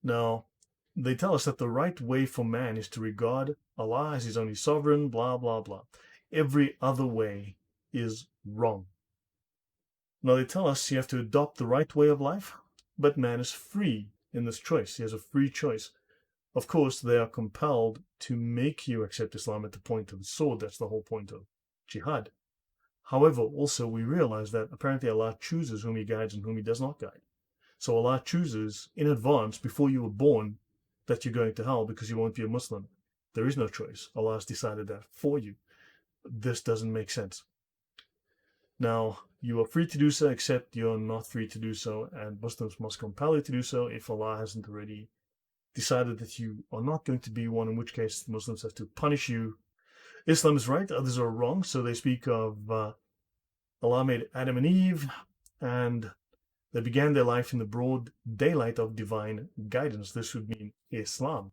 Now, they tell us that the right way for man is to regard Allah as his only sovereign, blah, blah, blah. Every other way is wrong. Now, they tell us you have to adopt the right way of life, but man is free in this choice. He has a free choice. Of course, they are compelled to make you accept Islam at the point of the sword. That's the whole point of jihad. However, also we realize that apparently Allah chooses whom he guides and whom he does not guide. So Allah chooses in advance, before you were born, that you're going to hell because you won't be a Muslim. There is no choice. Allah has decided that for you. This doesn't make sense. Now, you are free to do so, except you're not free to do so, and Muslims must compel you to do so if Allah hasn't already decided that you are not going to be one, in which case Muslims have to punish you. Islam is right, others are wrong. So they speak of Allah made Adam and Eve, and they began their life in the broad daylight of divine guidance. This would mean Islam.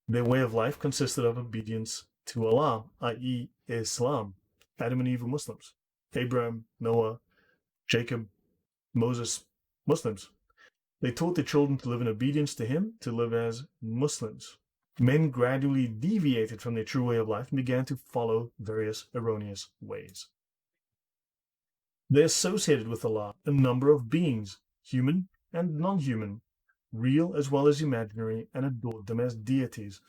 Their way of life consisted of obedience to Allah, i.e. Islam. Adam and Eve were Muslims. Abraham, Noah, Jacob, Moses, Muslims. They taught their children to live in obedience to him, to live as Muslims. Men gradually deviated from their true way of life and began to follow various erroneous ways. They associated with Allah a number of beings, human and non-human, real as well as imaginary, and adored them as deities.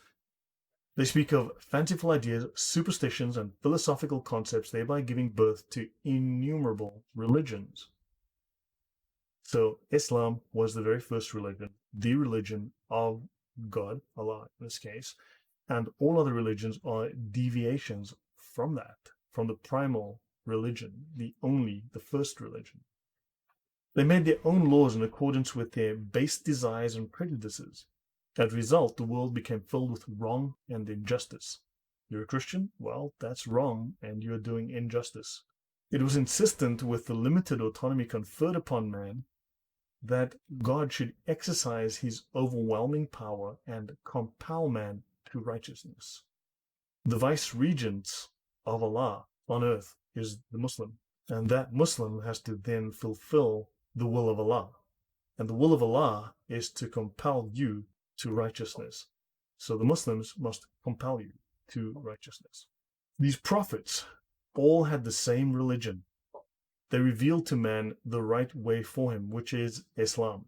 They speak of fanciful ideas, superstitions, and philosophical concepts, thereby giving birth to innumerable religions. So Islam was the very first religion, the religion of God, Allah in this case, and all other religions are deviations from that, from the primal religion, the first religion. They made their own laws in accordance with their base desires and prejudices. As a result, the world became filled with wrong and injustice. You're a Christian? Well, that's wrong, and you're doing injustice. It was insistent with the limited autonomy conferred upon man that God should exercise his overwhelming power and compel man to righteousness. The vice-regent of Allah on earth is the Muslim, and that Muslim has to then fulfill the will of Allah. And the will of Allah is to compel you to righteousness. So the Muslims must compel you to righteousness. These prophets all had the same religion. They revealed to man the right way for him, which is Islam.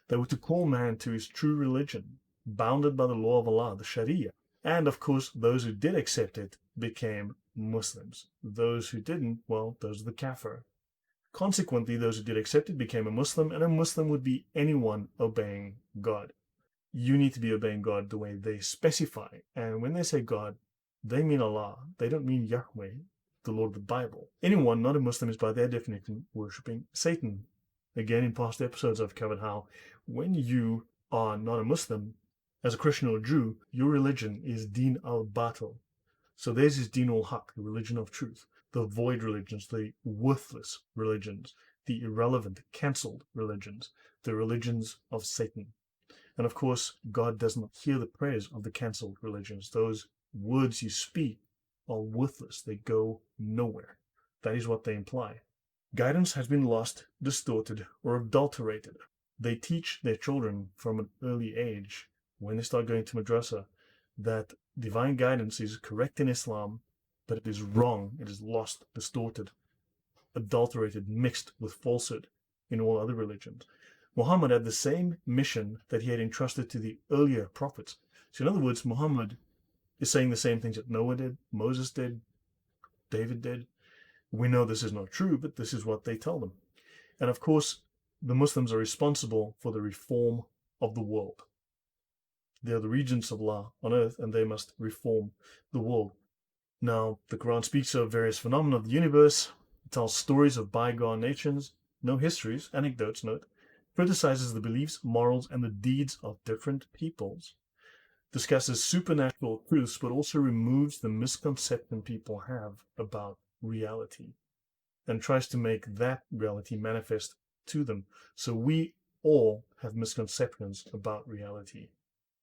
They were to call man to his true religion, bounded by the law of Allah, the Sharia. And of course, those who did accept it became Muslims. Those who didn't, well, those are the kafir. Consequently, those who did accept it became a Muslim, and a Muslim would be anyone obeying God. You need to be obeying God the way they specify. And when they say God, they mean Allah. They don't mean Yahweh, the Lord of the Bible. Anyone not a Muslim is by their definition worshipping Satan. Again, in past episodes I've covered how when you are not a Muslim, as a Christian or Jew, your religion is Din al-Batil. So theirs is Din al-Haq, the religion of truth. The void religions, the worthless religions, the irrelevant, cancelled religions, the religions of Satan. And of course, God does not hear the prayers of the cancelled religions. Those words you speak are worthless. They go nowhere. That is what they imply. Guidance has been lost, distorted, or adulterated. They teach their children from an early age, when they start going to madrassa, that divine guidance is correct in Islam, but it is wrong. It is lost, distorted, adulterated, mixed with falsehood in all other religions. Muhammad had the same mission that he had entrusted to the earlier prophets. So in other words, Muhammad is saying the same things that Noah did, Moses did, David did. We know this is not true, but this is what they tell them. And of course, the Muslims are responsible for the reform of the world. They are the regents of Allah on earth, and they must reform the world. Now, the Quran speaks of various phenomena of the universe. It tells stories of bygone nations, no histories, anecdotes, note, criticizes the beliefs, morals, and the deeds of different peoples, discusses supernatural truths, but also removes the misconception people have about reality and tries to make that reality manifest to them. So we all have misconceptions about reality.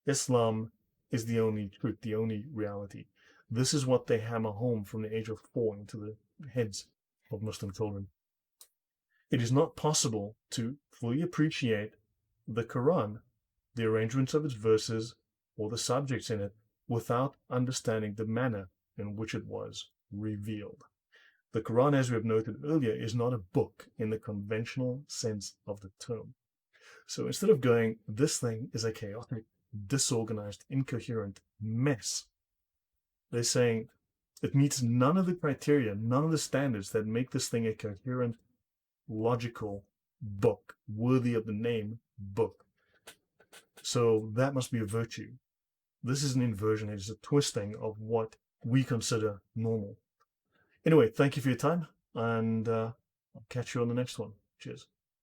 Islam is the only truth, the only reality. This is what they hammer home from the age of 4 into the heads of Muslim children. It is not possible to fully appreciate the Quran the arrangements of its verses, or the subjects in it, without understanding the manner in which it was revealed. The Quran, as we have noted earlier, is not a book in the conventional sense of the term. So instead of going, this thing is a chaotic, disorganized, incoherent mess, they're saying it meets none of the criteria, none of the standards that make this thing a coherent, logical book, worthy of the name book. So that must be a virtue. This is an inversion, it is a twisting of what we consider normal. Anyway, thank you for your time, and I'll catch you on the next one. Cheers.